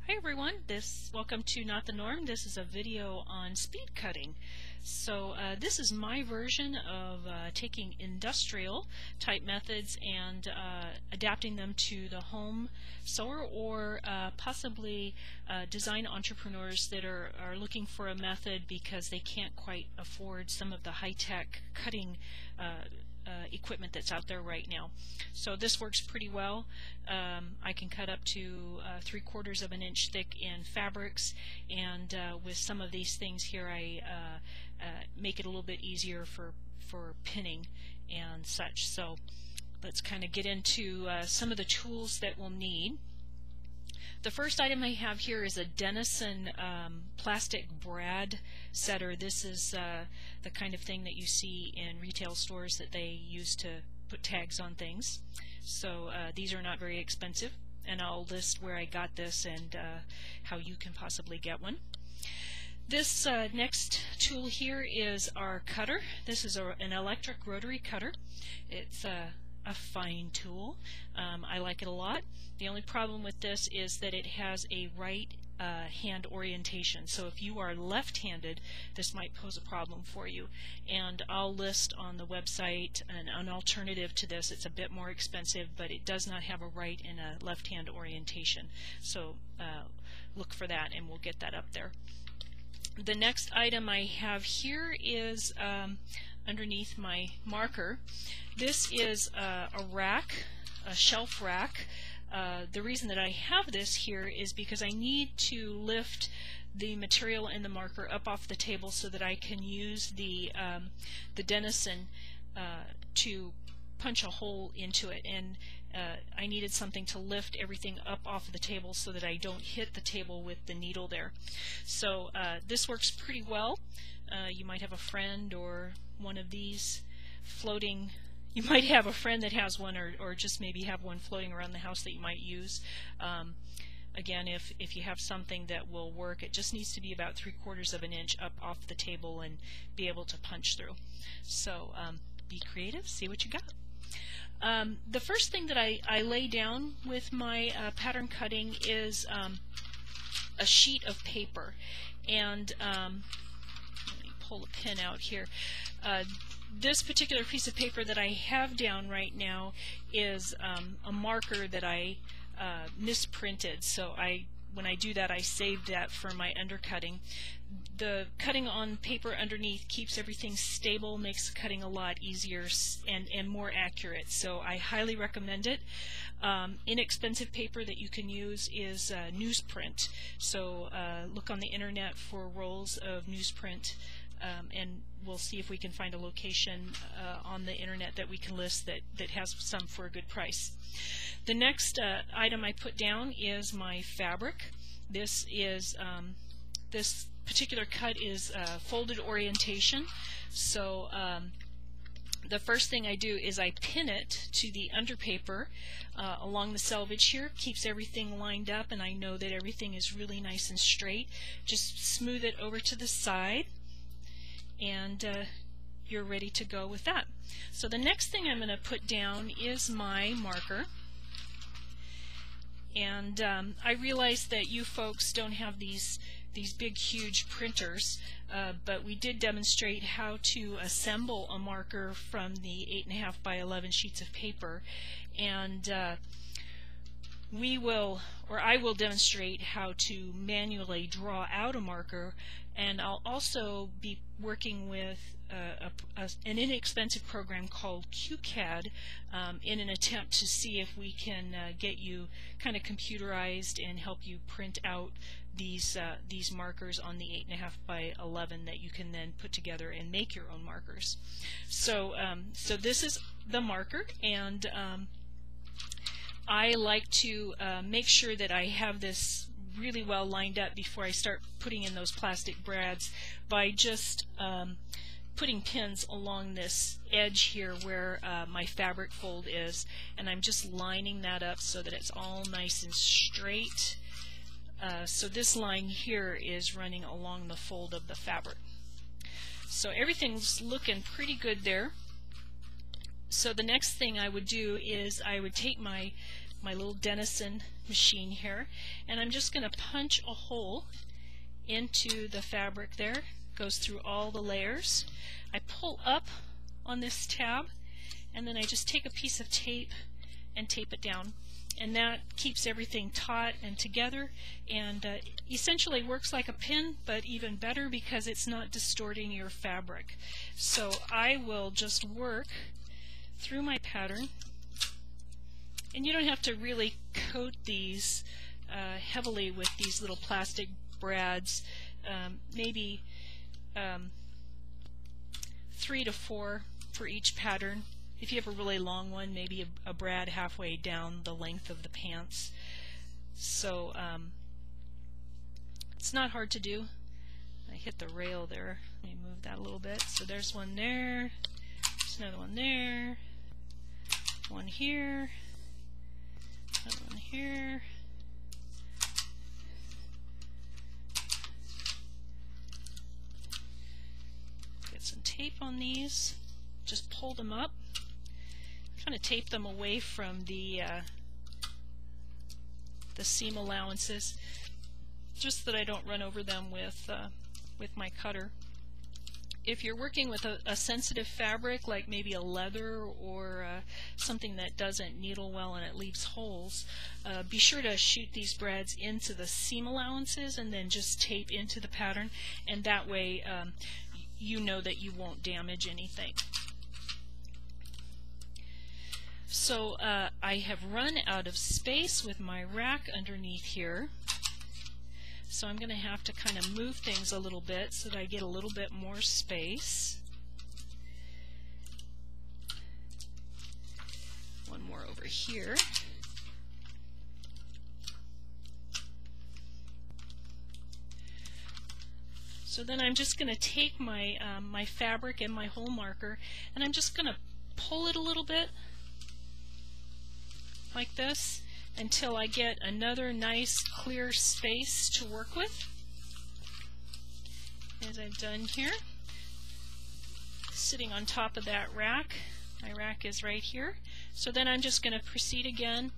Hi everyone, welcome to Not the Norm. This is a video on speed cutting. So this is my version of taking industrial type methods and adapting them to the home sewer or possibly design entrepreneurs that are looking for a method because they can't quite afford some of the high-tech cutting equipment that's out there right now. So this works pretty well. I can cut up to 3/4 of an inch thick in fabrics, and with some of these things here I make it a little bit easier for pinning and such. So let's kind of get into some of the tools that we'll need. The first item I have here is a Denison plastic brad setter. This is the kind of thing that you see in retail stores that they use to put tags on things. So these are not very expensive, and I'll list where I got this and how you can possibly get one. This next tool here is our cutter. This is an electric rotary cutter. It's a fine tool. I like it a lot. The only problem with this is that it has a right hand orientation. So if you are left-handed, this might pose a problem for you. And I'll list on the website an alternative to this. It's a bit more expensive, but it does not have a right and a left-hand orientation. So look for that, and we'll get that up there. The next item I have here is underneath my marker. This is a rack, a shelf rack. The reason that I have this here is because I need to lift the material and the marker up off the table so that I can use the Denison to punch a hole into it, and I needed something to lift everything up off the table so that I don't hit the table with the needle there. So this works pretty well. You might have a friend or one of these floating. You might have a friend that has one, or just maybe have one floating around the house that you might use. Again, if you have something that will work, it just needs to be about 3/4 of an inch up off the table and be able to punch through. So be creative, see what you got. The first thing that I lay down with my pattern cutting is a sheet of paper, and let me pull a pin out here. This particular piece of paper that I have down right now is a marker that I misprinted. So when I do that, I saved that for my undercutting. The cutting on paper underneath keeps everything stable, makes cutting a lot easier and more accurate. So I highly recommend it. Inexpensive paper that you can use is newsprint. So look on the internet for rolls of newsprint, and we'll see if we can find a location on the internet that we can list that has some for a good price. The next item I put down is my fabric. This is this particular cut is folded orientation. So the first thing I do is I pin it to the underpaper along the selvage here. Keeps everything lined up, and I know that everything is really nice and straight. Just smooth it over to the side, and you're ready to go with that. So the next thing I'm going to put down is my marker. And I realize that you folks don't have these big huge printers, but we did demonstrate how to assemble a marker from the 8.5 by 11 sheets of paper, and I will demonstrate how to manually draw out a marker, and I'll also be working with an inexpensive program called QCAD in an attempt to see if we can get you kind of computerized and help you print out these markers on the 8.5 by 11 that you can then put together and make your own markers. So this is the marker, and I like to make sure that I have this really well lined up before I start putting in those plastic brads by just putting pins along this edge here where my fabric fold is, and I'm just lining that up so that it's all nice and straight. So this line here is running along the fold of the fabric. So everything's looking pretty good there. So the next thing I would do is I would take my my little Dennison machine here, and I'm just going to punch a hole into the fabric there. Goes through all the layers. I pull up on this tab, and then I just take a piece of tape and tape it down, and that keeps everything taut and together, and essentially works like a pin, but even better because it's not distorting your fabric. So I will just work through my pattern, and you don't have to really coat these heavily with these little plastic brads. Maybe 3 to 4 for each pattern. If you have a really long one, maybe a brad halfway down the length of the pants. So it's not hard to do. I hit the rail there. Let me move that a little bit. So there's one there, there's another one there, one here, another one here. Get some tape on these. Just pull them up. Kind of tape them away from the seam allowances, just that I don't run over them with my cutter. If you're working with a sensitive fabric, like maybe a leather or something that doesn't needle well and it leaves holes, be sure to shoot these brads into the seam allowances and then just tape into the pattern, and that way you know that you won't damage anything. So I have run out of space with my rack underneath here, so I'm going to have to kind of move things a little bit so that I get a little bit more space. One more over here. So then I'm just going to take my my fabric and my hole marker, and I'm just going to pull it a little bit like this until I get another nice clear space to work with, as I've done here, sitting on top of that rack. My rack is right here. So then I'm just going to proceed again,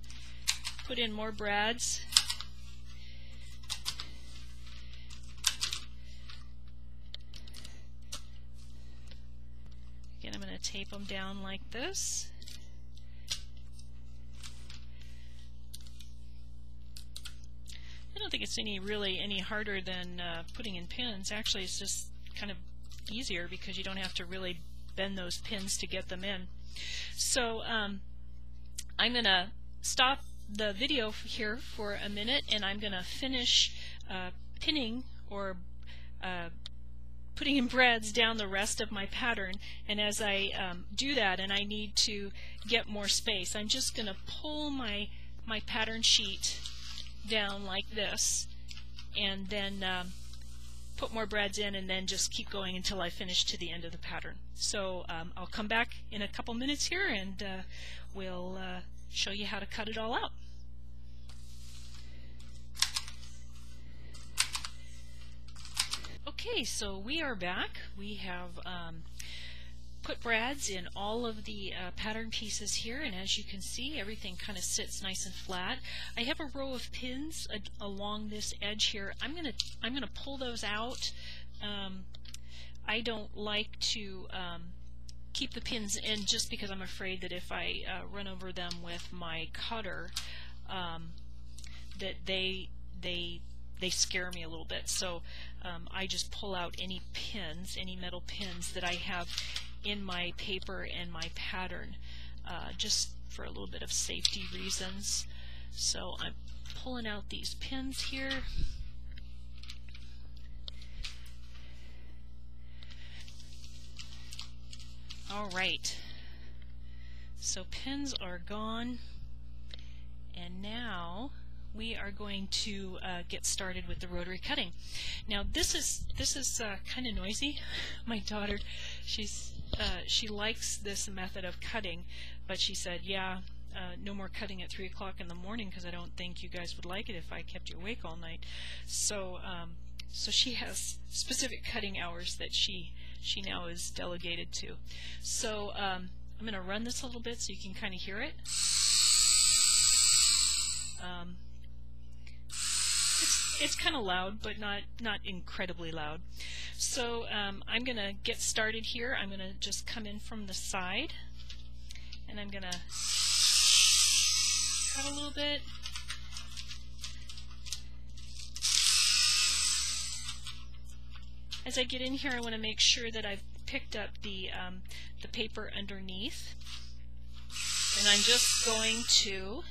put in more brads. Again, I'm going to tape them down like this. I don't think it's really any harder than putting in pins. Actually, it's just kind of easier because you don't have to really bend those pins to get them in. So I'm going to stop the video here for a minute, and I'm going to finish pinning or putting in brads down the rest of my pattern. And as I do that, and I need to get more space, I'm just going to pull my pattern sheet down like this, and then put more brads in, and then just keep going until I finish to the end of the pattern. So I'll come back in a couple minutes here, and we'll show you how to cut it all out. Okay, so we are back. We have put brads in all of the pattern pieces here, and as you can see, everything kind of sits nice and flat. I have a row of pins along this edge here. I'm gonna pull those out. I don't like to keep the pins in just because I'm afraid that if I run over them with my cutter, that they scare me a little bit. So I just pull out any pins, any metal pins that I have in my paper and my pattern, just for a little bit of safety reasons. So I'm pulling out these pins here. Alright, so pins are gone, and now we are going to get started with the rotary cutting. Now this is kind of noisy. My daughter, she likes this method of cutting, but she said, yeah, no more cutting at 3 o'clock in the morning because I don't think you guys would like it if I kept you awake all night. So so she has specific cutting hours that she now is delegated to. So I'm going to run this a little bit so you can kind of hear it. It's kind of loud, but not incredibly loud. So I'm going to get started here. I'm going to just come in from the side, and I'm going to cut a little bit. As I get in here, I want to make sure that I've picked up the paper underneath, and I'm just going to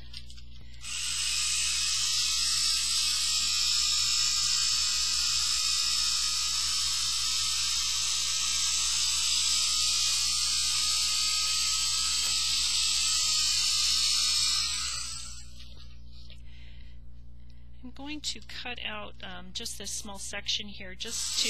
cut out just this small section here, just to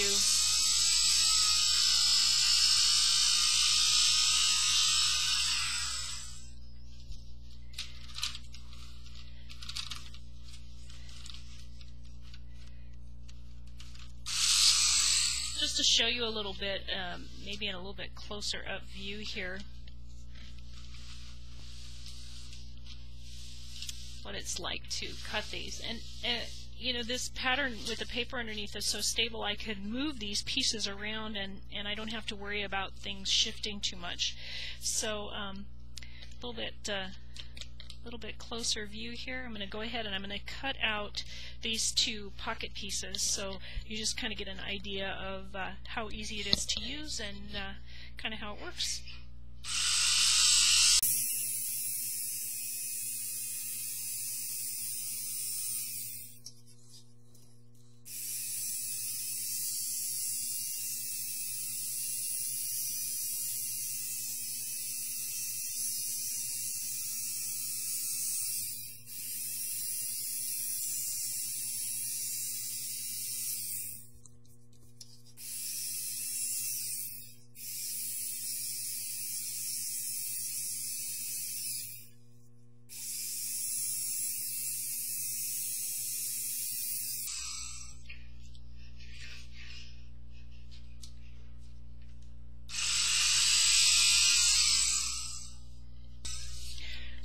show you a little bit, maybe in a little bit closer up view here, what it's like to cut these. And you know, this pattern with the paper underneath is so stable, I could move these pieces around and I don't have to worry about things shifting too much. So a little bit closer view here. I'm going to go ahead and I'm going to cut out these two pocket pieces, so you just kind of get an idea of how easy it is to use and kind of how it works.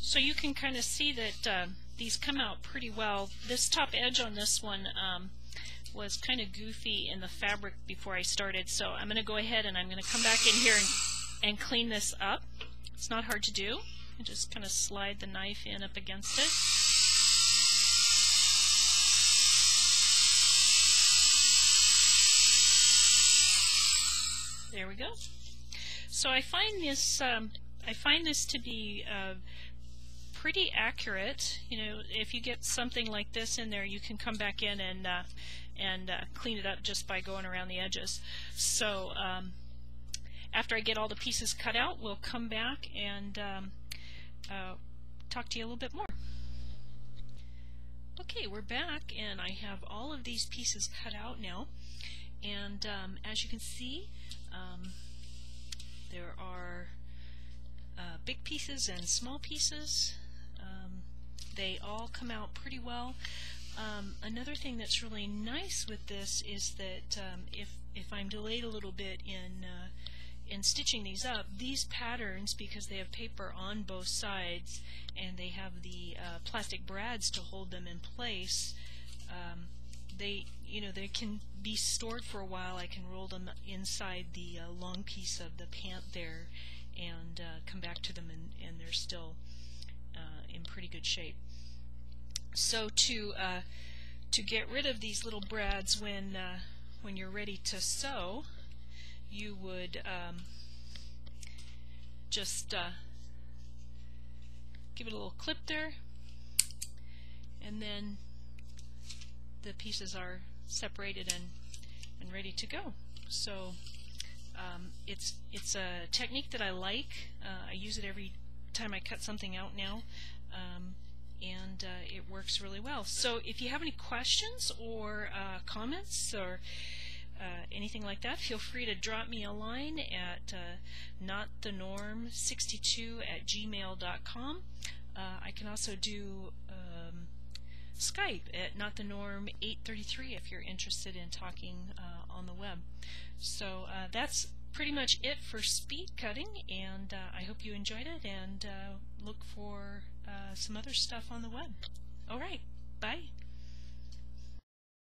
So you can kind of see that these come out pretty well. This top edge on this one was kind of goofy in the fabric before I started, so I'm going to go ahead and I'm going to come back in here and clean this up. It's not hard to do. I just kind of slide the knife in up against it. There we go. So I find this to be pretty accurate. You know, if you get something like this in there, you can come back in and clean it up just by going around the edges. So after I get all the pieces cut out, we'll come back and talk to you a little bit more. Okay, we're back, and I have all of these pieces cut out now, and as you can see, there are big pieces and small pieces. They all come out pretty well. Another thing that's really nice with this is that if I'm delayed a little bit in stitching these up, these patterns, because they have paper on both sides and they have the plastic brads to hold them in place, they can be stored for a while. I can roll them inside the long piece of the pant there and come back to them, and they're still in pretty good shape. So to get rid of these little brads when you're ready to sew, you would just give it a little clip there, and then the pieces are separated and ready to go. So it's a technique that I like. I use it every time I cut something out now, and it works really well. So if you have any questions or comments or anything like that, feel free to drop me a line at notthenorm62@gmail.com. I can also do Skype at notthenorm833 if you're interested in talking on the web. So that's pretty much it for speed cutting, and I hope you enjoyed it, and look for some other stuff on the web. All right, bye.